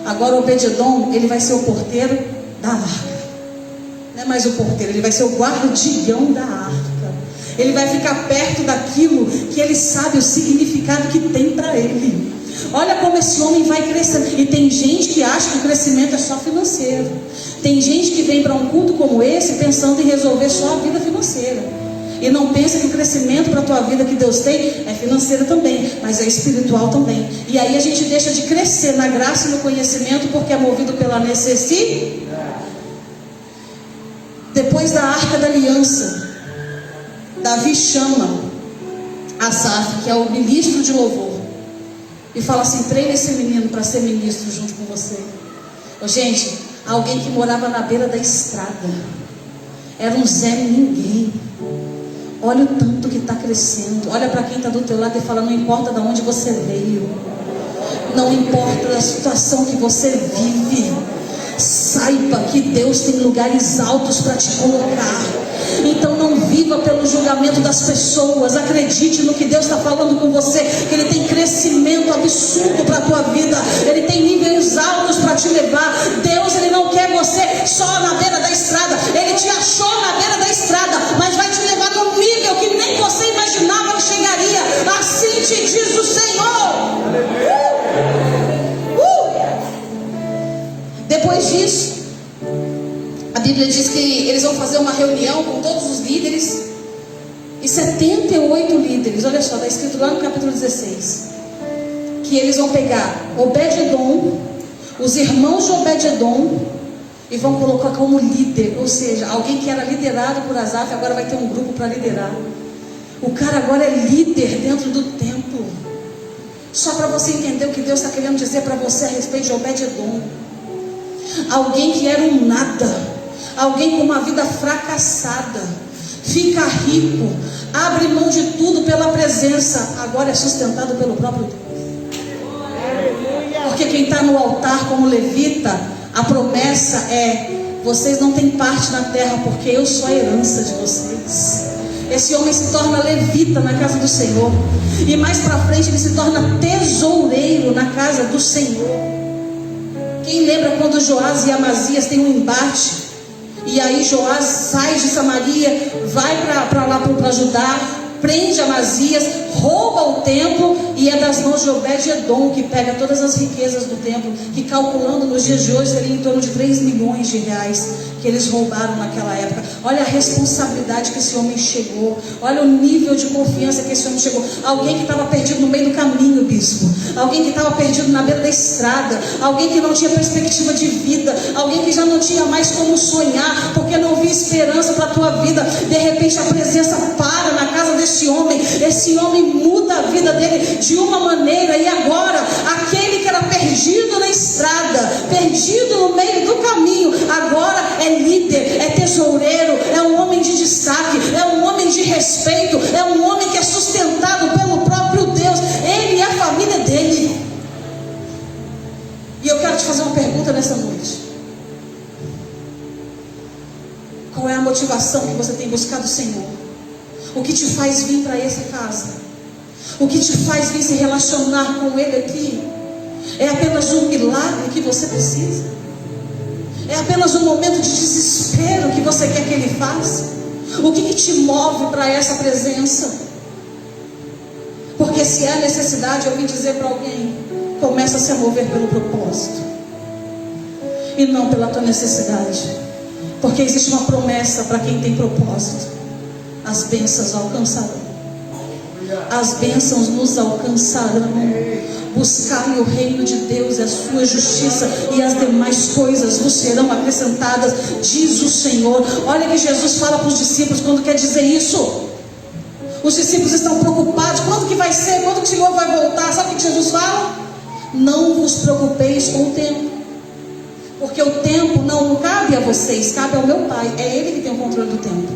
agora Obed-edom, ele vai ser o porteiro da arca. Não é mais o porteiro, ele vai ser o guardião da arca. Ele vai ficar perto daquilo que ele sabe o significado que tem para ele. Olha como esse homem vai crescendo. E tem gente que acha que o crescimento é só financeiro. Tem gente que vem para um culto como esse pensando em resolver só a vida financeira, e não pensa que o crescimento para a tua vida que Deus tem é financeiro também, mas é espiritual também. E aí a gente deixa de crescer na graça e no conhecimento, porque é movido pela necessidade. Depois da arca da aliança, Davi chama Asaf, que é o ministro de louvor, e fala assim: treina esse menino para ser ministro junto com você. Gente, alguém que morava na beira da estrada, era um Zé Ninguém. Olha o tanto que está crescendo. Olha para quem está do teu lado e fala: não importa de onde você veio, não importa a situação que você vive, saiba que Deus tem lugares altos para te colocar. Então não viva pelo julgamento das pessoas. Acredite no que Deus está falando com você, que Ele tem crescimento absurdo para a tua vida. Ele tem níveis altos para te levar. Deus, Ele não quer você só na beira da estrada. Ele te achou na beira da estrada, mas vai te levar num nível que nem você imaginava que chegaria. Assim te diz o Senhor. Depois disso, a Bíblia diz que eles vão fazer uma reunião com todos os líderes, e 78 líderes, olha só, está escrito lá no capítulo 16, que eles vão pegar Obed-edom, os irmãos de Obed-edom, e vão colocar como líder, ou seja, alguém que era liderado por Asaf, agora vai ter um grupo para liderar. O cara agora é líder dentro do templo. Só para você entender o que Deus está querendo dizer para você a respeito de Obed-edom. Alguém que era um nada, alguém com uma vida fracassada, fica rico, abre mão de tudo pela presença, agora é sustentado pelo próprio Deus. Porque quem está no altar como levita, a promessa é: vocês não têm parte na terra, porque eu sou a herança de vocês. Esse homem se torna levita na casa do Senhor, e mais para frente ele se torna tesoureiro na casa do Senhor. Quem lembra quando Joás e Amazias têm um embate, e aí Joás sai de Samaria, vai para lá para Judá, prende Amazias, rouba o templo, e é das mãos de Obed-Edom que pega todas as riquezas do templo, que calculando nos dias de hoje seria em torno de 3 milhões de reais que eles roubaram naquela época. Olha a responsabilidade que esse homem chegou, olha o nível de confiança que esse homem chegou. Alguém que estava perdido no meio do caminho, bispo, alguém que estava perdido na beira da estrada, alguém que não tinha perspectiva de vida, alguém que já não tinha mais como sonhar, porque não via esperança para a tua vida. De repente a presença para na casa desse homem, esse homem muda a vida dele de uma maneira, e agora aquele que era perdido na estrada, perdido no meio do caminho, agora é líder, é tesoureiro, é um homem de destaque, é um homem de respeito, é um homem que é sustentado pelo próprio Deus, ele e a família dele. E eu quero te fazer uma pergunta nessa noite: qual é a motivação que você tem buscado o Senhor? O que te faz vir para essa casa? O que te faz vir se relacionar com Ele aqui? É apenas um milagre que você precisa? É apenas um momento de desespero que você quer que Ele faça? O que te move para essa presença? Porque se é necessidade, eu vim dizer para alguém: começa a se mover pelo propósito e não pela tua necessidade. Porque existe uma promessa para quem tem propósito: as bênçãos alcançarão. As bênçãos nos alcançarão. Buscai o reino de Deus e a sua justiça, e as demais coisas vos serão acrescentadas, diz o Senhor. Olha que Jesus fala para os discípulos quando quer dizer isso. Os discípulos estão preocupados: quando que vai ser? Quando que o Senhor vai voltar? Sabe o que Jesus fala? Não vos preocupeis com o tempo, porque o tempo não cabe a vocês, cabe ao meu Pai. É Ele que tem o controle do tempo.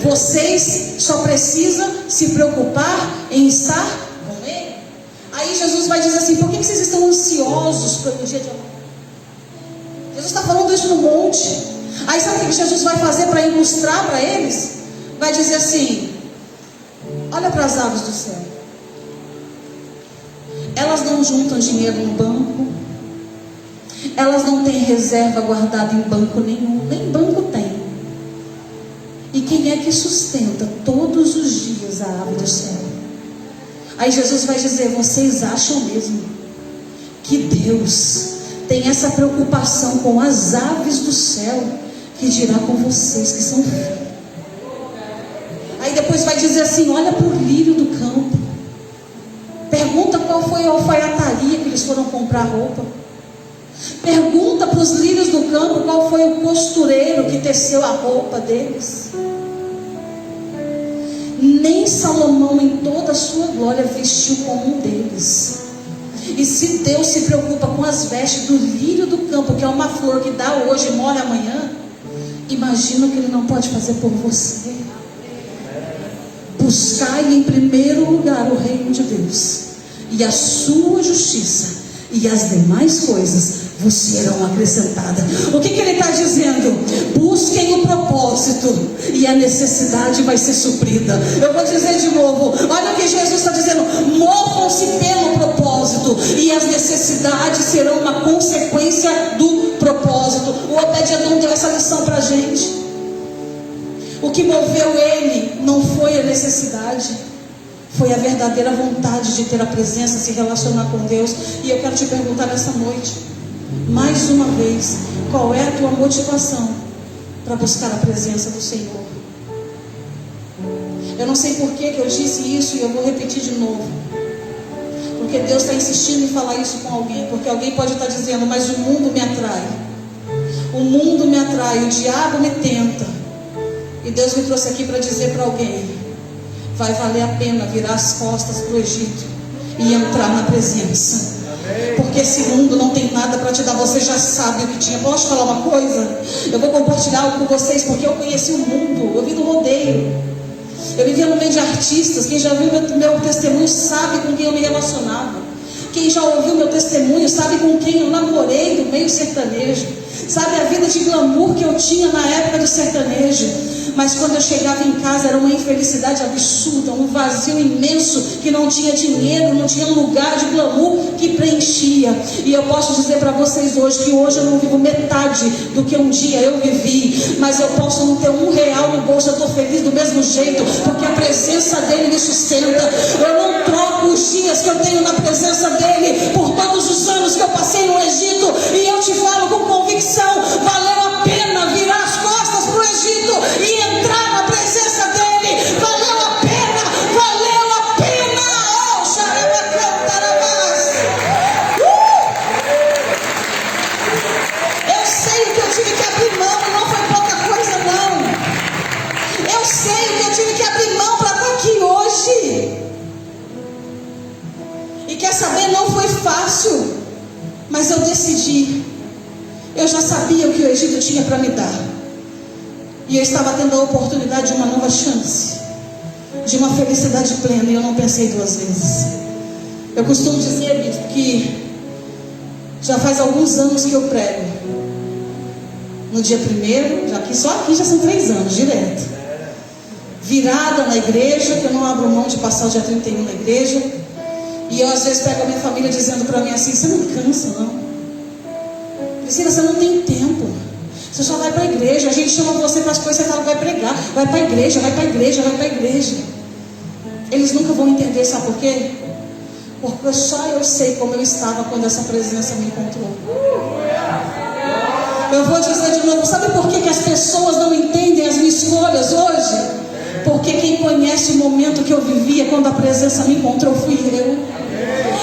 Vocês só precisam se preocupar em estar com Ele. Aí Jesus vai dizer assim: por que vocês estão ansiosos pelo dia de amanhã? Jesus está falando isso no monte. Aí sabe o que Jesus vai fazer para ilustrar para eles? Vai dizer assim: olha para as aves do céu. Elas não juntam dinheiro no banco, elas não têm reserva guardada em banco nenhum, nem banco tem. E quem é que sustenta todos os dias a ave do céu? Aí Jesus vai dizer: vocês acham mesmo que Deus tem essa preocupação com as aves do céu, que dirá com vocês que são filhos? Aí depois vai dizer assim: olha para o lírio do campo, pergunta qual foi a alfaiataria que eles foram comprar roupa. Pergunta para os lírios do campo qual foi o costureiro que teceu a roupa deles. Nem Salomão em toda a sua glória vestiu como um deles. E se Deus se preocupa com as vestes do lírio do campo, que é uma flor que dá hoje e morre amanhã, imagina o que Ele não pode fazer por você. Buscai em primeiro lugar o reino de Deus e a sua justiça, e as demais coisas vos serão acrescentadas. O que Ele está dizendo? Busquem o propósito e a necessidade vai ser suprida. Eu vou dizer de novo: olha o que Jesus está dizendo: movam-se pelo propósito, e as necessidades serão uma consequência do propósito. O Obed-Edom deu essa lição para a gente. O que moveu ele não foi a necessidade, foi a verdadeira vontade de ter a presença, se relacionar com Deus. E eu quero te perguntar nessa noite, mais uma vez: qual é a tua motivação para buscar a presença do Senhor? Eu não sei por que eu disse isso, e eu vou repetir de novo, porque Deus está insistindo em falar isso com alguém. Porque alguém pode estar dizendo: mas o mundo me atrai, o mundo me atrai, o diabo me tenta. E Deus me trouxe aqui para dizer para alguém: vai valer a pena virar as costas para o Egito e entrar na presença. Porque esse mundo não tem nada para te dar. Você já sabe o que tinha. Posso te falar uma coisa? Eu vou compartilhar algo com vocês, porque eu conheci o mundo. Eu vim do rodeio, eu vivia no meio de artistas. Quem já viu meu testemunho sabe com quem eu me relacionava. Quem já ouviu meu testemunho sabe com quem eu namorei do meio sertanejo. Sabe, a vida de glamour que eu tinha na época do sertanejo. Mas quando eu chegava em casa era uma infelicidade absurda, um vazio imenso, que não tinha dinheiro, não tinha um lugar de glamour que preenchia. E eu posso dizer para vocês hoje, que hoje eu não vivo metade do que um dia eu vivi. Mas eu posso não ter R$1 no bolso, eu estou feliz do mesmo jeito, porque a presença dele me sustenta. Eu não troco os dias que eu tenho na presença dele por todos os anos que eu passei no Egito. E eu te falo com convicção, valeu a pena virar as costas para o Egito e entrar na presença dele. Valeu a pena, valeu a pena. Oh, xarabacantarabás. Eu sei o que eu tive que abrir mão, e não foi pouca coisa não. Eu sei o que eu tive que abrir mão para estar aqui hoje. E quer saber, não foi fácil, mas eu decidi. Eu já sabia o que o Egito tinha para me dar. E eu estava tendo a oportunidade de uma nova chance, de uma felicidade plena, e eu não pensei duas vezes. Eu costumo dizer, bispo, que já faz alguns anos que eu prego. No dia 1º, só aqui já são 3 anos, direto. Virada na igreja, que eu não abro mão de passar o dia 31 na igreja. E eu às vezes pego a minha família dizendo para mim assim: você não cansa não? Priscila, você não tem tempo. Você só vai para a igreja. A gente chama você para as coisas, você fala, vai pregar. Vai para a igreja, vai para a igreja, vai para a igreja. Eles nunca vão entender, sabe por quê? Porque só eu sei como eu estava quando essa presença me encontrou. Eu vou dizer de novo, sabe por que as pessoas não entendem as minhas escolhas hoje? Porque quem conhece o momento que eu vivia quando a presença me encontrou fui eu.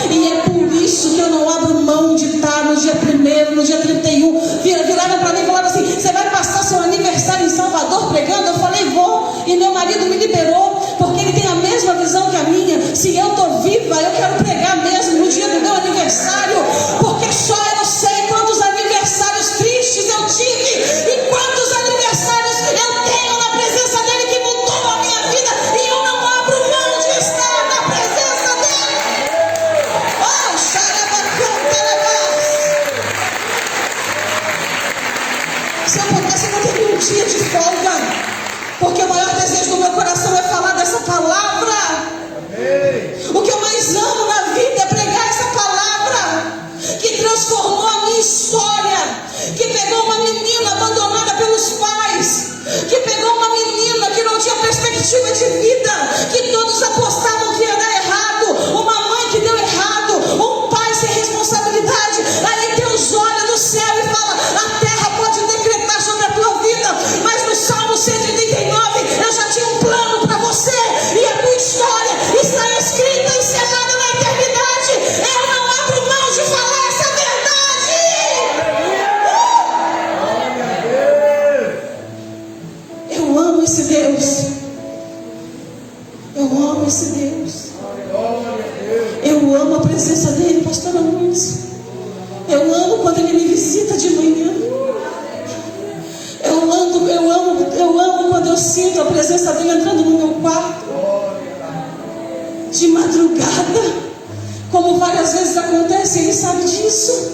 E é por isso que eu não abro mão de estar no dia 1º, no dia 31. Viraram para mim e falaram assim: você vai passar seu aniversário em Salvador pregando? Eu falei, vou. E meu marido me liberou, porque ele tem a mesma visão que a minha. Se eu estou viva, eu quero pregar mesmo no dia do meu aniversário. Porque só eu sei quantos aniversários tristes eu tive e quantos aniversários eu tenho na presença dele que mudou a minha vida. E eu não abro mão de estar na presença dele. Oh, xarabacantarabás. Se eu pudesse, eu não teria um dia de folga, porque o maior desejo do meu coração é falar dessa palavra. O que eu mais amo na vida é pregar essa palavra, que transformou a minha história, que pegou uma menina abandonada pelos pais, que pegou uma menina que não tinha perspectiva de vida, que todos apostavam que ia dar errado, uma mãe que deu errado, um pai sem responsabilidade. Aí Deus olha do céu e fala: a terra pode decretar sobre a tua vida, mas no Salmo 139 eu já tinha um plano para você, e a tua história está escrita e selada na eternidade. Eu não abro mão de falar essa verdade. Eu amo esse Deus. Eu amo esse Deus. Eu amo a presença dele, pastora Luiz. Eu amo quando ele me visita de manhã. Eu amo quando eu sinto a presença dele entrando no meu quarto de madrugada, como várias vezes acontece, ele sabe disso.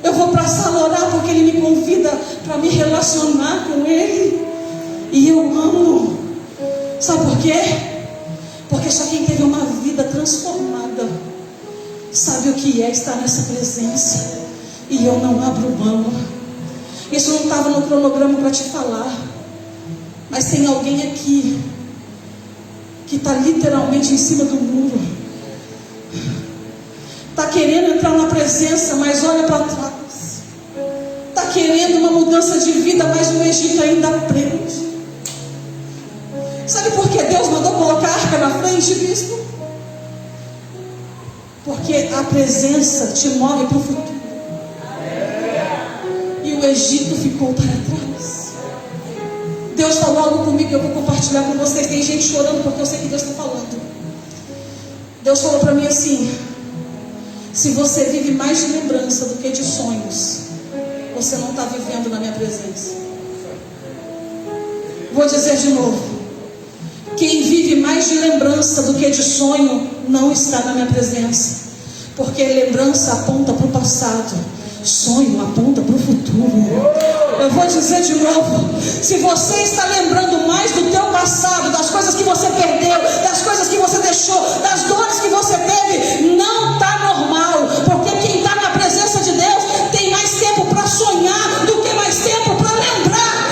Eu vou para a sala orar porque ele me convida para me relacionar com ele. E eu amo. Sabe por quê? Porque só quem teve uma vida transformada sabe o que é estar nessa presença. E eu não abro mão. Isso não estava no cronograma para te falar, mas tem alguém aqui que está literalmente em cima do muro. Está querendo entrar na presença, mas olha para trás. Está querendo uma mudança de vida, mas o Egito ainda prende. Sabe por que Deus mandou colocar a arca na frente, bispo? Porque a presença te move para o futuro. E o Egito ficou para trás. Deus falou algo comigo, eu vou compartilhar com vocês. Tem gente chorando porque eu sei que Deus está falando. Deus falou para mim assim: se você vive mais de lembrança do que de sonhos, você não está vivendo na minha presença. Vou dizer de novo: quem vive mais de lembrança do que de sonho não está na minha presença. Porque lembrança aponta para o passado, Sonho aponta para o futuro. Eu vou dizer de novo: se você está lembrando mais do teu passado, das coisas que você perdeu, das coisas que você deixou, das dores que você teve, não está normal. Porque quem está na presença de Deus tem mais tempo para sonhar do que mais tempo para lembrar.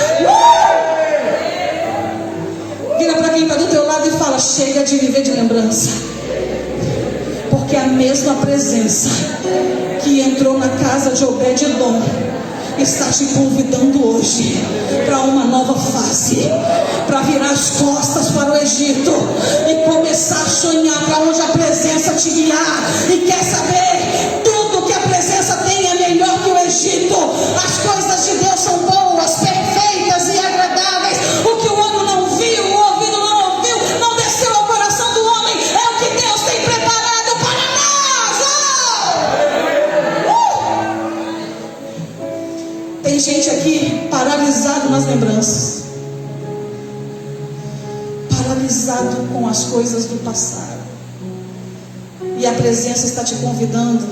Vira para quem está do teu lado e fala: chega de viver de lembrança. Porque a mesma presença que entrou na casa de Obed-Edom está te convidando hoje para uma nova fase, para virar as costas para o Egito e começar a sonhar para onde a presença te guiar. E quer saber? Tudo que a presença tem é melhor que o Egito. As coisas de Deus são boas, perfeitas e agradáveis. O que o olho não viu, o ouvido não ouviu, não desceu ao coração do homem, é o que Deus tem preparado para nós. Tem gente aqui paralisado nas lembranças, paralisado com as coisas do passado, e a presença está te convidando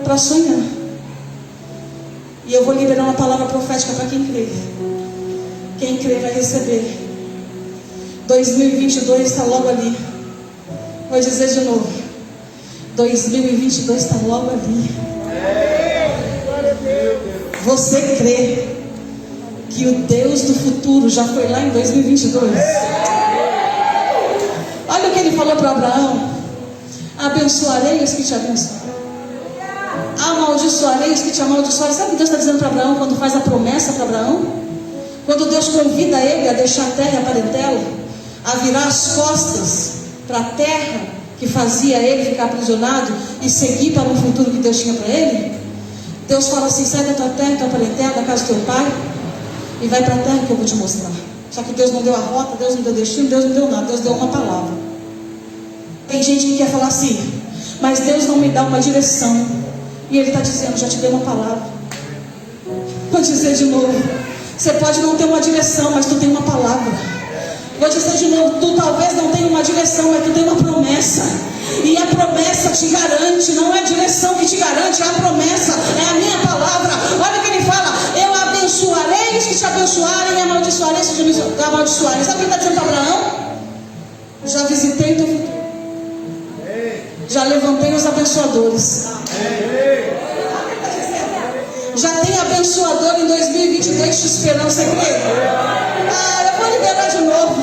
para sonhar. E eu vou liberar uma palavra profética para quem crê. Quem crê vai receber. 2022 está logo ali. Vou dizer de novo: 2022 está logo ali. Você crê que o Deus do futuro já foi lá em 2022? Olha o que ele falou para Abraão: abençoarei os que te abençoarem, amaldiçoarei os que te amaldiçoarem. Sabe o que Deus está dizendo para Abraão quando faz a promessa para Abraão? Quando Deus convida ele a deixar a terra e a parentela, a virar as costas para a terra que fazia ele ficar aprisionado e seguir para o futuro que Deus tinha para ele. Deus fala assim: sai da tua terra, da tua parentela, da casa do teu pai, e vai para a terra que eu vou te mostrar. Só que Deus não deu a rota, Deus não deu destino, Deus não deu nada, Deus deu uma palavra. Tem gente que quer falar assim: mas Deus não me dá uma direção. E Ele está dizendo: já te dei uma palavra. Vou dizer de novo: você pode não ter uma direção, mas tu tem uma palavra. Vou dizer de novo: tu talvez não tenha uma direção, mas tu tem uma promessa. E a promessa te garante, não é a direção que te garante, é a promessa, é a minha palavra. Olha o que ele fala: eu abençoarei os que te abençoarem e amaldiçoarei os que te amaldiçoarem. Sabe o que ele está dizendo para Abraão? Já visitei teu futuro, já levantei os abençoadores. Já tem abençoador em 2022 te esperando. Você crê? Eu vou liberar de novo.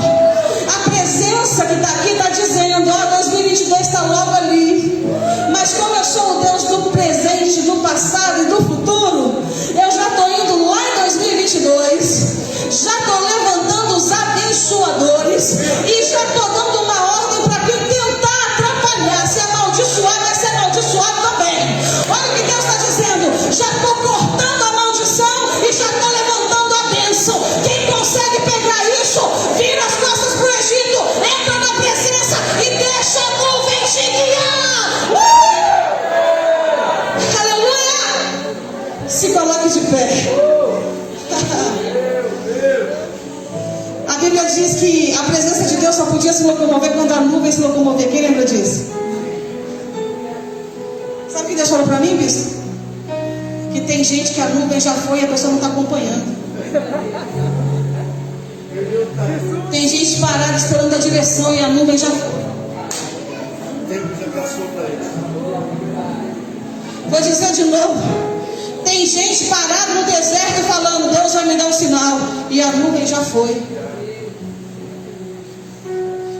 A presença que está aqui está dizendo: 2022 está logo ali. Mas como eu sou o Deus do presente, do passado e do futuro, eu já estou indo lá em 2022, já estou levantando os abençoadores e já estou dando uma ordem para quem tentar atrapalhar. Se amaldiçoar, vai ser amaldiçoado também. Olha o que Deus está dizendo: já estou cortando a maldição e já estou levantando a bênção. Quem consegue pegar isso, vira as costas para o Egito, entra na presença e deixa a nuvem te guiar. Aleluia! Se coloque de pé. A Bíblia diz que a presença de Deus só podia se locomover quando a nuvem se locomover. Quem lembra disso? Sabe o que Deus falou para mim, bispo? Que tem gente que a nuvem já foi e a pessoa não está acompanhando. Tem gente parada esperando a direção e a nuvem já foi. Vou dizer de novo: tem gente parada no deserto falando: Deus vai me dar um sinal, e a nuvem já foi.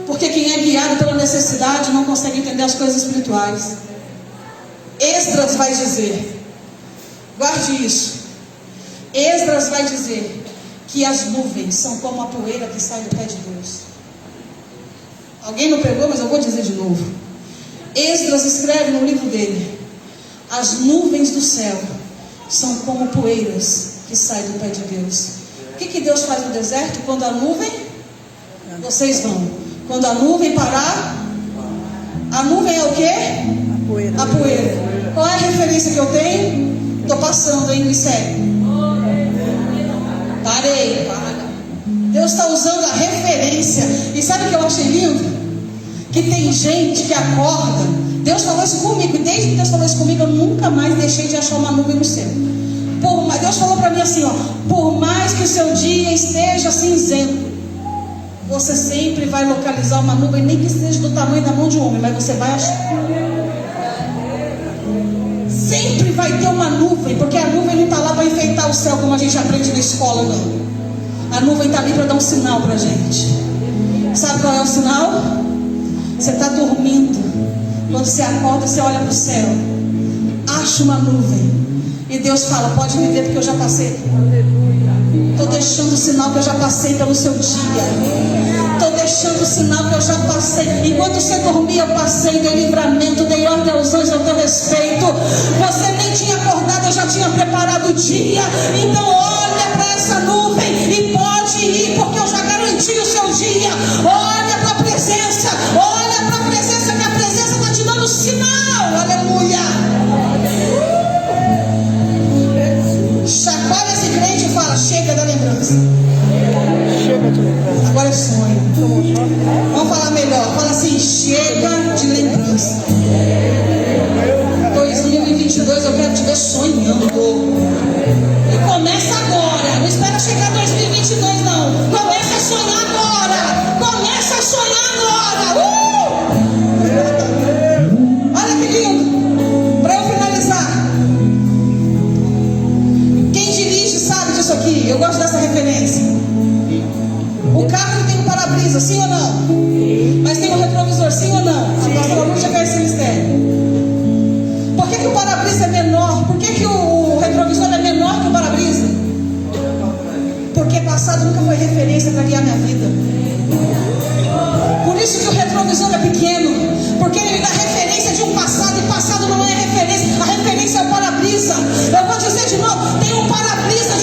Porque quem é guiado pela necessidade não consegue entender as coisas espirituais. Esdras vai dizer, guarde isso, Esdras vai dizer que as nuvens são como a poeira que sai do pé de Deus. Alguém não pegou, mas eu vou dizer de novo. Esdras escreve no livro dele: as nuvens do céu são como poeiras que saem do pé de Deus. O que Deus faz no deserto? Quando a nuvem, vocês vão. Quando a nuvem parar, a nuvem é o quê? A poeira. A poeira. Qual é a referência que eu tenho? Estou passando, hein? Me segue. Parei, para. Deus está usando a referência. E sabe o que eu achei lindo? Que tem gente que acorda Deus falou isso comigo, e desde que Deus falou isso comigo, eu nunca mais deixei de achar uma nuvem no céu. Deus falou para mim assim, ó: por mais que o seu dia esteja cinzento, você sempre vai localizar uma nuvem, nem que seja do tamanho da mão de um homem, mas você vai achar. Sempre vai ter uma nuvem, porque a nuvem não está lá para enfeitar o céu como a gente aprende na escola, não. A nuvem está ali para dar um sinal para a gente. Sabe qual é o sinal? Você está dormindo, quando você acorda, você olha para o céu, acha uma nuvem, e Deus fala: pode me ver, porque eu já passei. Estou deixando o sinal que eu já passei pelo seu dia. Estou deixando o sinal que eu já passei. Enquanto você dormia, eu passei, dei livramento, dei ordem aos anjos ao teu respeito. Você nem tinha acordado, eu já tinha preparado o dia. Então olha para essa nuvem e pode ir, porque eu já garanti o seu dia. Olha para a presença, olha para a presença, que a presença está te dando sinal. Aleluia. Chacoalha esse crente e fala: chega da lembrança. Chega de lembrança. Agora é sonho. Vamos falar melhor. Fala assim: chega de lembrança. 2022 eu quero te ver sonhando. E começa agora. Não espera chegar 2022 não. Começa a sonhar agora. Começa a sonhar agora. Olha que lindo. Para eu finalizar, quem dirige sabe disso aqui. Eu gosto dessa referência. O carro tem um para-brisa, sim ou não? Mas tem um retrovisor, sim ou não? A pastora Lúcia quer esse mistério. Por que o para-brisa é menor? Por que o retrovisor é menor que o para-brisa? Porque passado nunca foi referência para guiar minha vida. Por isso que o retrovisor é pequeno, porque ele dá referência de um passado, e passado não é referência. A referência é o para-brisa. Eu vou dizer de novo: tem um para-brisa